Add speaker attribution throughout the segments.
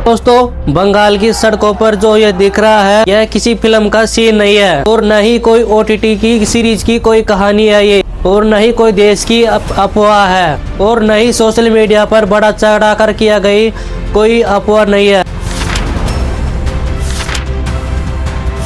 Speaker 1: दोस्तों, बंगाल की सड़कों पर जो ये दिख रहा है, यह किसी फिल्म का सीन नहीं है और न ही कोई OTT की सीरीज की कोई कहानी है ये, और न ही कोई देश की अफवाह है, और न ही सोशल मीडिया पर बड़ा चढ़ा कर किया गई कोई अफवाह नहीं है।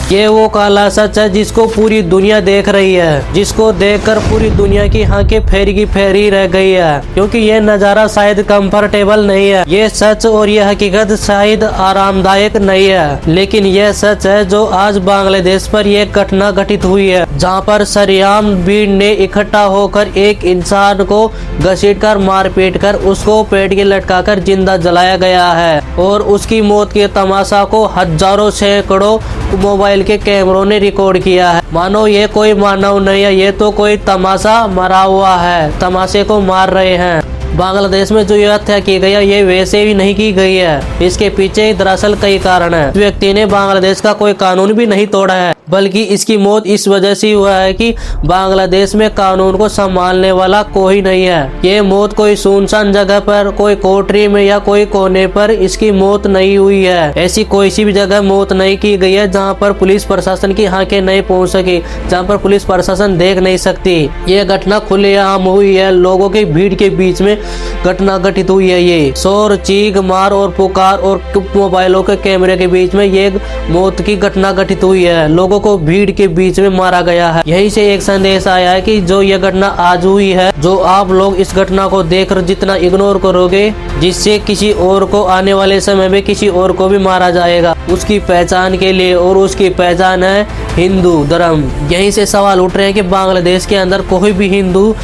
Speaker 1: ये वो काला सच है जिसको पूरी दुनिया देख रही है, जिसको देखकर पूरी दुनिया की आंखें फेरी की फेरी रह गई है, क्योंकि ये नज़ारा शायद कंफर्टेबल नहीं है। ये सच और ये हकीकत शायद आरामदायक नहीं है, लेकिन यह सच है जो आज बांग्लादेश पर यह घटना घटित हुई है, जहां पर सरेआम भीड़ ने इकट्ठा होकर एक इंसान को घसीटकर मारपीट कर उसको पेट के लटकाकर जिंदा जलाया गया है, और उसकी मौत के तमाशा को हजारों सैकड़ों मोबाइल के कैमरों ने रिकॉर्ड किया है। मानो ये कोई मानव नहीं है, ये तो कोई तमाशा मरा हुआ है, तमाशे को मार रहे हैं। बांग्लादेश में जो ये हत्या की गई है, ये वैसे भी नहीं की गई है, इसके पीछे दरअसल कई कारण है। इस व्यक्ति ने बांग्लादेश का कोई कानून भी नहीं तोड़ा है, बल्कि इसकी मौत इस वजह से हुआ है कि बांग्लादेश में कानून को संभालने वाला कोई नहीं है। ये मौत कोई सुनसान जगह पर, कोई कोठरी में या कोई कोने पर इसकी मौत नहीं हुई है। ऐसी कोई सी भी जगह मौत नहीं की गई है जहां पर पुलिस प्रशासन की आंखें नहीं पहुंच सकी, जहां पर पुलिस प्रशासन देख नहीं सकती। ये घटना खुलेआम हुई है, लोगों की भीड़ के बीच में घटना घटित हुई है। ये शोर, चीख, मार और पुकार और मोबाइलों के कैमरे के बीच में ये मौत की घटना घटित हुई है। लोगों को भीड़ के बीच में मारा गया है। यहीं से एक संदेश आया है कि जो ये घटना आज हुई है, जो आप लोग इस घटना को देखकर जितना इग्नोर करोगे, जिससे किसी और को आने वाले समय में किसी और को भी मारा जाएगा उसकी पहचान के लिए, और उसकी पहचान है हिंदू धर्म। यहीं से सवाल उठ रहे हैं कि बांग्लादेश के अंदर कोई भी हिंदू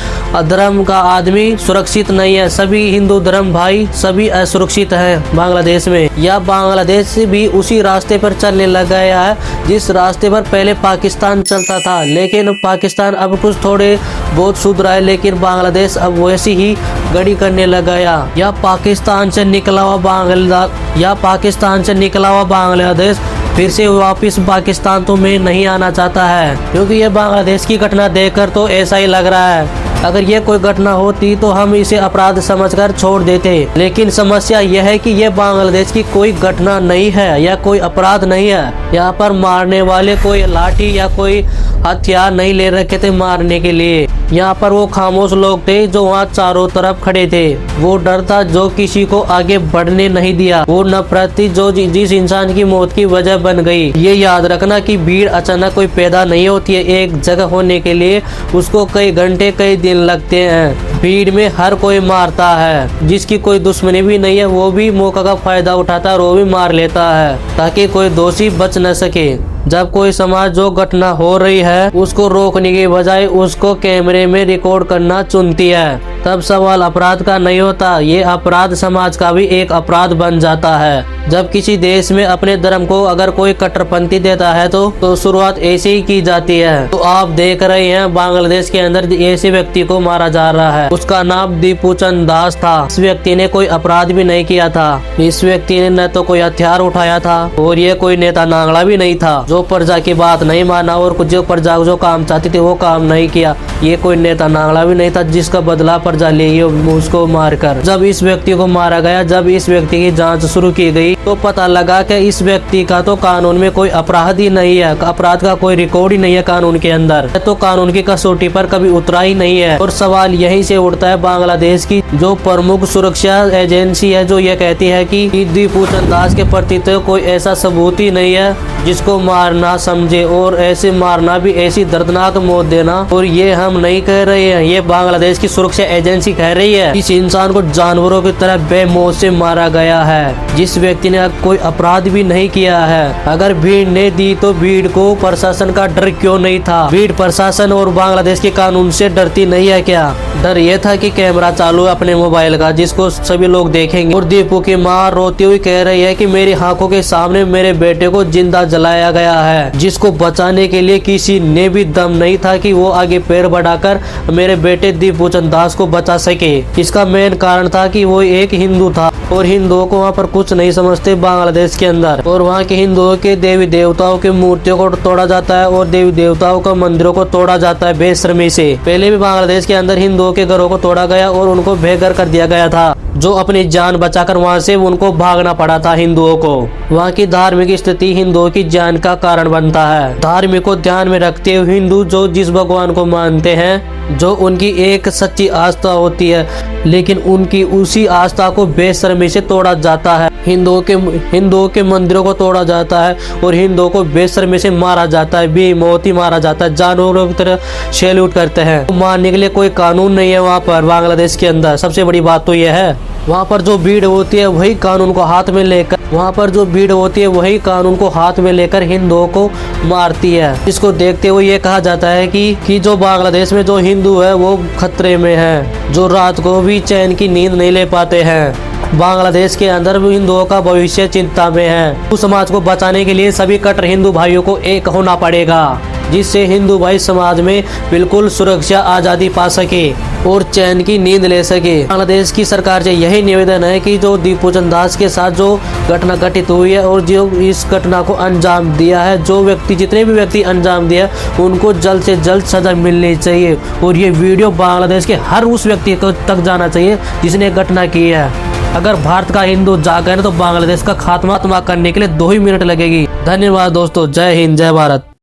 Speaker 1: धर्म का आदमी सुरक्षित नहीं है। सभी हिंदू धर्म भाई सभी असुरक्षित हैं बांग्लादेश में, या बांग्लादेश भी उसी रास्ते पर चलने लग गया है जिस रास्ते पर पहले पाकिस्तान चलता था। लेकिन पाकिस्तान अब कुछ थोड़े बहुत सुधरा है, लेकिन बांग्लादेश अब वैसी ही गड़ी करने लग गया। या पाकिस्तान से निकला हुआ बांग्लादेश फिर से वापस पाकिस्तान तो में नहीं आना चाहता है, क्योंकि ये बांग्लादेश की घटना देखकर तो ऐसा ही लग रहा है। अगर ये कोई घटना होती तो हम इसे अपराध समझकर छोड़ देते, लेकिन समस्या यह है कि ये बांग्लादेश की कोई घटना नहीं है या कोई अपराध नहीं है। यहाँ पर मारने वाले कोई लाठी या कोई हथियार नहीं ले रखे थे मारने के लिए। यहाँ पर वो खामोश लोग थे जो वहाँ चारों तरफ खड़े थे। वो डर था जो किसी को आगे बढ़ने नहीं दिया। वो नफरत थी जो जिस इंसान की मौत की वजह बन गई। ये याद रखना कि भीड़ अचानक कोई पैदा नहीं होती है। एक जगह होने के लिए उसको कई घंटे कई दिन लगते हैं। भीड़ में हर कोई मारता है, जिसकी कोई दुश्मनी भी नहीं है वो भी मौका का फायदा उठाता है और वो भी मार लेता है ताकि कोई दोषी बच न सके। जब कोई समाज जो घटना हो रही है उसको रोकने के बजाय उसको कैमरे में रिकॉर्ड करना चुनती है, तब सवाल अपराध का नहीं होता, ये अपराध समाज का भी एक अपराध बन जाता है। जब किसी देश में अपने धर्म को अगर कोई कट्टरपंथी देता है तो शुरुआत ऐसे ही की जाती है। तो आप देख रहे हैं बांग्लादेश के अंदर ऐसे व्यक्ति को मारा जा रहा है। उसका नाम दीपू चंद दास था। इस व्यक्ति ने कोई अपराध भी नहीं किया था। इस व्यक्ति ने न तो कोई हथियार उठाया था और ये कोई नेता नांगला भी नहीं था जो प्रजा की बात नहीं माना और जो प्रजा जो काम चाहती थी वो काम नहीं किया। ये कोई नेता नांगला भी नहीं था जिसका बदला प्रजा ले उसको मारकर। जब इस व्यक्ति को मारा गया, जब इस व्यक्ति की जांच शुरू की गई तो पता लगा कि इस व्यक्ति का तो कानून में कोई अपराध ही नहीं है, अपराध का कोई रिकॉर्ड ही नहीं है कानून के अंदर, तो कानून की कसौटी पर कभी उतरा ही नहीं है। और सवाल यहीं से उठता है बांग्लादेश की जो प्रमुख सुरक्षा एजेंसी है जो ये कहती है कि दीपू चंद दास के प्रति तो कोई ऐसा सबूत ही नहीं है जिसको मारना समझे, और ऐसे मारना भी ऐसी दर्दनाक मौत देना। और ये हम नहीं कह रहे हैं, ये बांग्लादेश की सुरक्षा एजेंसी कह रही है। इस इंसान को जानवरों की तरह बेमौत से मारा गया है, जिस व्यक्ति ने कोई अपराध भी नहीं किया है। अगर भीड़ ने दी तो भीड़ को प्रशासन का डर क्यों नहीं था? भीड़ प्रशासन और बांग्लादेश के कानून से डरती नहीं है क्या? डर ये था कि कैमरा चालू है अपने मोबाइल का जिसको सभी लोग देखेंगे। और दीपू की माँ रोती हुई कह रही है कि मेरी आंखों के सामने मेरे बेटे को जिंदा जलाया गया है, जिसको बचाने के लिए किसी ने भी दम नहीं था कि वो आगे पैर बढ़ाकर मेरे बेटे दीपू चंद दास को बचा सके। इसका मेन कारण था कि वो एक हिंदू था और हिंदुओं को वहाँ पर कुछ नहीं समझते बांग्लादेश के अंदर, और वहाँ के हिंदुओं के देवी देवताओं की मूर्तियों को तोड़ा जाता है और देवी देवताओं का मंदिरों को तोड़ा जाता है बेशर्मी से। पहले भी बांग्लादेश के अंदर हिंदुओं के घरों को तोड़ा गया और उनको बेघर कर दिया गया था, जो अपनी जान बचाकर वहाँ से उनको भागना पड़ा था हिंदुओं को। वहाँ की धार्मिक स्थिति हिंदुओं की जान का कारण बनता है। धार्मिक को ध्यान में रखते हुए हिंदू जो जिस भगवान को मानते हैं, जो उनकी एक सच्ची आस्था होती है, लेकिन उनकी उसी आस्था को बेशर्मी से तोड़ा जाता है। हिंदुओं के मंदिरों को तोड़ा जाता है और हिंदुओं को बेशर्मी से मारा जाता है, बेमौती मारा जाता है, जानवरों की तरह सैल्यूट करते हैं। तो मारने के लिए कोई कानून नहीं है वहाँ पर बांग्लादेश के अंदर। सबसे बड़ी बात तो यह है, वहाँ पर जो भीड़ होती है वही कानून को हाथ में लेकर हिंदुओं को मारती है। इसको देखते हुए ये कहा जाता है कि जो बांग्लादेश में जो हिंदू है वो खतरे में है, जो रात को भी चैन की नींद नहीं ले पाते हैं। बांग्लादेश के अंदर हिंदुओं का भविष्य चिंता में है। हिंदू समाज को बचाने के लिए सभी कट्टर हिंदू भाइयों को एक होना पड़ेगा, जिससे हिंदू भाई समाज में बिल्कुल सुरक्षा आज़ादी पा सके और चैन की नींद ले सके। बांग्लादेश की सरकार से यही निवेदन है कि जो दीपपूजन दास के साथ जो घटना घटित हुई है और जो इस घटना को अंजाम दिया है, जितने भी व्यक्ति अंजाम दिया, उनको जल्द से जल्द सजा मिलनी चाहिए। और ये वीडियो बांग्लादेश के हर उस व्यक्ति को तक जाना चाहिए जिसने घटना की है। अगर भारत का हिंदू जागा है तो बांग्लादेश का खात्मा करने के लिए 2 ही मिनट लगेगी। धन्यवाद दोस्तों। जय हिंद, जय भारत।